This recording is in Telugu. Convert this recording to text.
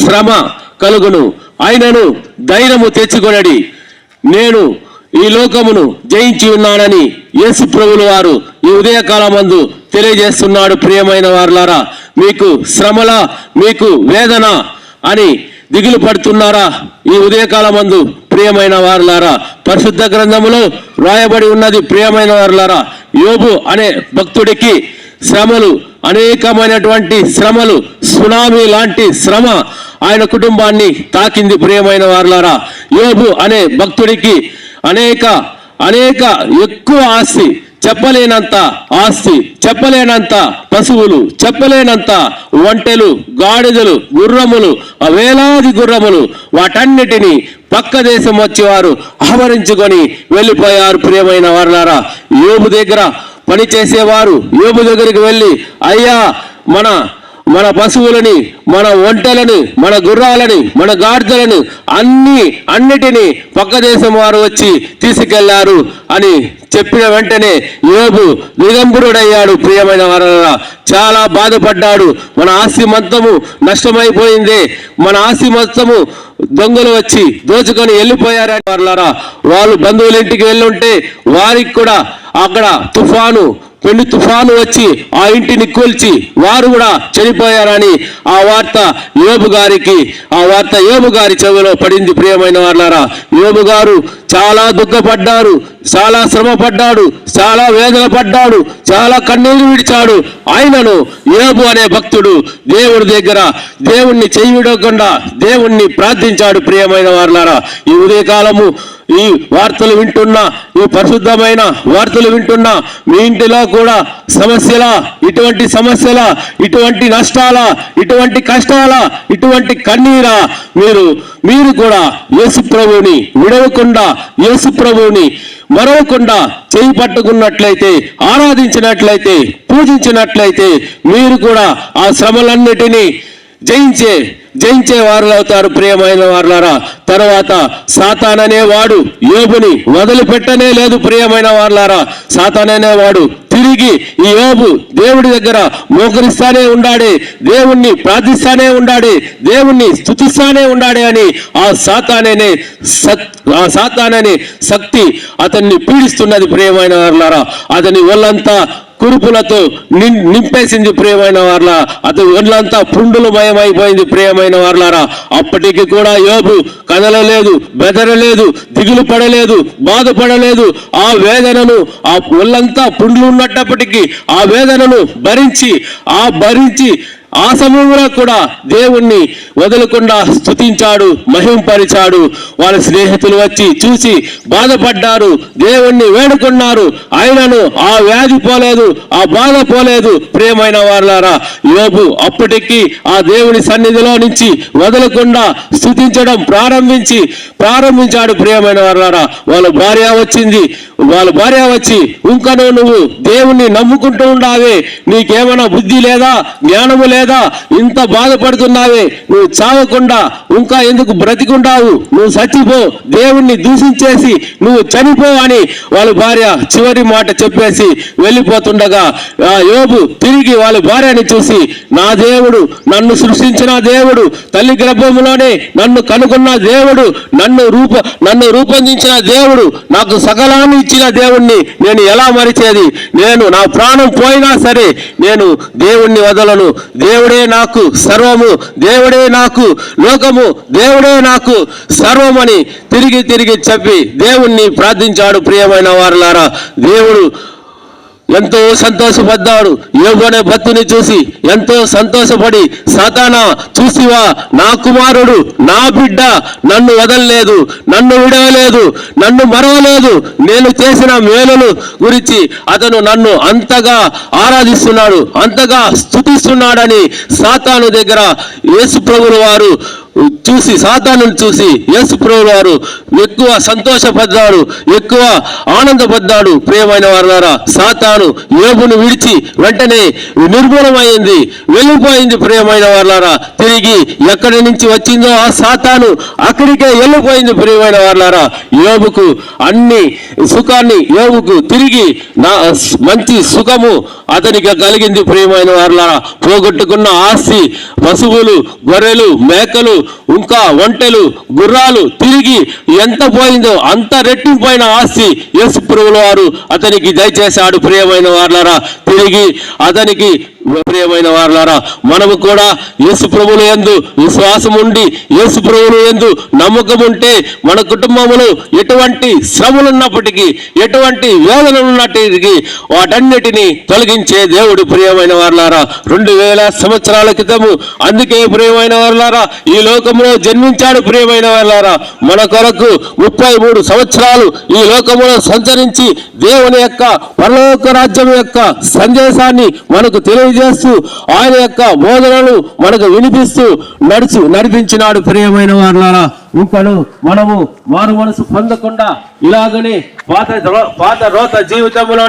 శ్రమ కలుగును. ఆయనను ధైర్యము తెచ్చుకొనడి, నేను ఈ లోకమును జయించి ఉన్నానని యేసు ప్రభుల వారు ఈ ఉదయకాలమందు తెలియజేస్తున్నాడు. ప్రియమైన వారులారా, మీకు శ్రమల, మీకు వేదన అని దిగులు పడుతున్నారా? ఈ ఉదయకాలమందు ప్రియమైన వారులారా, పరిశుద్ధ గ్రంథములో రాయబడి ఉన్నది. ప్రియమైన వారులారా, యోబు అనే భక్తుడికి శ్రమలు, అనేకమైనటువంటి శ్రమలు, సునామీ లాంటి శ్రమ ఆయన కుటుంబాన్ని తాకింది. ప్రియమైన వారులారా, యోబు అనే భక్తుడికి అనేక ఎక్కువ ఆస్తి, చెప్పలేనంత ఆస్తి, చెప్పలేనంత పశువులు, చెప్పలేనంత ఒంటెలు, గాడిదలు, గుర్రములు, వేలాది గుర్రములు, వాటన్నిటినీ పక్క దేశం వచ్చేవారు ఆవరించుకొని వెళ్ళిపోయారు. ప్రియమైన వారులారా, యోబు దగ్గర పనిచేసేవారు యోబు దగ్గరికి వెళ్ళి, అయ్యా మన పశువులని, మన ఒంటెలని, మన గుర్రాలని, మన గాడిదలను అన్నిటినీ పక్క దేశం వారు వచ్చి తీసుకెళ్లారు అని చెప్పిన వెంటనే యోబు దిగంబరుడయ్యాడు. ప్రియమైన వారులారా, చాలా బాధపడ్డాడు. మన ఆస్తి మొత్తము నష్టమైపోయింది, మన ఆస్తి మొత్తము దొంగలు వచ్చి దోచుకొని వెళ్ళిపోయారని వారులారా, వాళ్ళు బంధువుల ఇంటికి వెళ్ళుంటే వారికి కూడా అక్కడ పెను తుఫాను వచ్చి ఆ ఇంటిని కూల్చి వారు కూడా చనిపోయారని ఆ వార్త యోబు గారి చెవిలో పడింది. ప్రియమైన వారులారా, యోబు గారు చాలా దుఃఖపడ్డారు, చాలా శ్రమ పడ్డాడు, చాలా వేదన పడ్డాడు, చాలా కన్నీరు విడిచాడు. ఆయనను యోబు అనే భక్తుడు దేవుడి దగ్గర దేవుణ్ణి చేయకుండా దేవుణ్ణి ప్రార్థించాడు. ప్రియమైన వారులారా, ఈ ఉదయకాలము ఈ వార్తలు వింటున్నా, ఈ పరిశుద్ధమైన వార్తలు వింటున్నా, మీ ఇంటిలో కూడా ఇటువంటి సమస్యల, ఇటువంటి నష్టాల, ఇటువంటి కష్టాల, ఇటువంటి కన్నీరా, మీరు కూడా యేసు ప్రభువుని విడవకుండా, యేసు ప్రభువుని మరవకుండా చేయి పట్టుకున్నట్లయితే, ఆరాధించినట్లయితే, పూజించినట్లయితే మీరు కూడా ఆ శ్రమలన్నిటినీ జయించే వారు అవుతారు. ప్రియమైన వారులారా, తర్వాత సాతాననేవాడు యోబుని వదిలిపెట్టనే లేదు. ప్రియమైన వారులారా, సాతాననేవాడు తిరిగి ఈ యోబు దేవుడి దగ్గర మోకరిస్తానే ఉండాడే, దేవుణ్ణి ప్రార్థిస్తానే ఉండాడే, దేవుణ్ణి స్తుతిస్తానే ఉండాడే అని ఆ సాతాననే శక్తి అతన్ని పీడిస్తున్నది. ప్రియమైన వారులారా, అతని ఒళ్ళంతా కురుపులతో నింపేసింది. ప్రియమైన వారులా, అతని ఒళ్ళంతా పుండులు మయమైపోయింది. ప్రియమైన వారులారా, అప్పటికి కూడా యోబు కదలలేదు, బెదరలేదు, దిగులు పడలేదు, బాధపడలేదు. ఆ వేదనను, ఆ ఒళ్ళంతా పుండ్లు ఉన్నప్పటికీ ఆ వేదనను భరించి ఆ సమయంలో కూడా దేవుణ్ణి వదలకుండా స్తుతించాడు, మహింపరిచాడు. వాళ్ళ స్నేహితులు వచ్చి చూసి బాధపడ్డారు, దేవుణ్ణి వేడుకున్నారు. ఆయనను ఆ వ్యాధి పోలేదు, ఆ బాధ పోలేదు. ప్రియమైన వారులారా, యోబు అప్పటికి ఆ దేవుని సన్నిధిలో నుంచి వదలకుండా స్తుతించడం ప్రారంభించాడు. ప్రియమైన వారులారా, వాళ్ళ భార్య వచ్చి ఇంకను నువ్వు దేవుణ్ణి నమ్ముకుంటూ ఉండావే, నీకేమైనా బుద్ధి లేదా, జ్ఞానము లేదా, ఇంత బాధపడుతున్నావే, నువ్వు చావకుండా ఇంకా ఎందుకు బ్రతికుంటావు, నువ్వు చచ్చిపో, దేవుణ్ణి దూషించేసి నువ్వు చనిపో అని వాళ్ళ భార్య చివరి మాట చెప్పేసి వెళ్ళిపోతుండగా యోబు తిరిగి వాళ్ళ భార్యని చూసి, నా దేవుడు, నన్ను సృష్టించిన దేవుడు, తల్లి గర్భంలోనే నన్ను కనుగొన్న దేవుడు, నన్ను రూపొందించిన దేవుడు, నాకు సకలాన్ని ఇచ్చిన దేవుణ్ణి నేను ఎలా మరిచేది? నా ప్రాణం పోయినా సరే నేను దేవుణ్ణి వదలను. దేవుడే నాకు సర్వము, దేవుడే నాకు లోకము, దేవుడే నాకు సర్వమని తిరిగి చెప్పి దేవుణ్ణి ప్రార్థించాడు. ప్రియమైన వారులారా, దేవుడు ఎంతో సంతోషపడ్డాడు. యోబు అనే భక్తుని చూసి ఎంతో సంతోషపడి, సాతానా చూసివా, నా కుమారుడు, నా బిడ్డ నన్ను వదలలేదు, నన్ను విడవలేదు, నన్ను మరవలేదు, నేను చేసిన మేలును గురించి అతను నన్ను అంతగా ఆరాధిస్తున్నాడు, అంతగా స్తుతిస్తున్నాడని సాతాను దగ్గర యేసు ప్రభువు వారు చూసి సాతాను చూసి యేసు ప్రభువు వారు ఎక్కువ సంతోషపడ్డాడు, ఎక్కువ ఆనందపడ్డాడు. ప్రియమైన వారులారా, సాతాను యోబును విడిచి వెంటనే నిర్మూలమైంది, వెళ్ళిపోయింది. ప్రియమైన వారులారా, తిరిగి ఎక్కడి నుంచి వచ్చిందో ఆ సాతాను అక్కడికే వెళ్ళిపోయింది. ప్రియమైన వారులారా, యోబుకు అన్ని సుఖాన్ని, యోబుకు తిరిగి మంచి సుఖము అతనికి కలిగింది. ప్రియమైన వారులారా, పోగొట్టుకున్న ఆస్తి, పశువులు, గొర్రెలు, మేకలు, ఇంకా ఒంటెలు, గుర్రాలు తిరిగి ఎంత పోయిందో అంత రెట్టింపైన ఆస్తి యేసు ప్రభువు వారు అతనికి దయచేశాడు. ప్రియమైన వారులారా, తిరిగి అతనికి ప్రియమైన వారులారా, మనము కూడా యేసు ప్రభువుల యందు విశ్వాసం ఉండి యేసు ప్రభువుల యందు నమ్మకం ఉంటే మన కుటుంబములు ఎటువంటి శ్రమలు ఉన్నప్పటికీ, ఎటువంటి వేదనలు ఉన్నప్పటికీ వాటన్నిటినీ తొలగించే దేవుడు. ప్రియమైన వారులారా, 2000 సంవత్సరాల క్రితము అందుకే ప్రియమైన వారులారా ఈ లోకంలో జన్మించాడు. ప్రియమైన వారులారా, మన కొరకు 33 సంవత్సరాలు ఈ లోకంలో సంచరించి దేవుని యొక్క పరలోక రాజ్యం యొక్క సందేశాన్ని మనకు తెలియజేస్తూ ఆయన యొక్క బోధనలు మనకు వినిపిస్తూ నడిపించినాడు. ప్రియమైన వారులారా, ఇంకను మనము మారు మనసు పొందకుండా ఇలాగనే పాత రోత జీవితంలో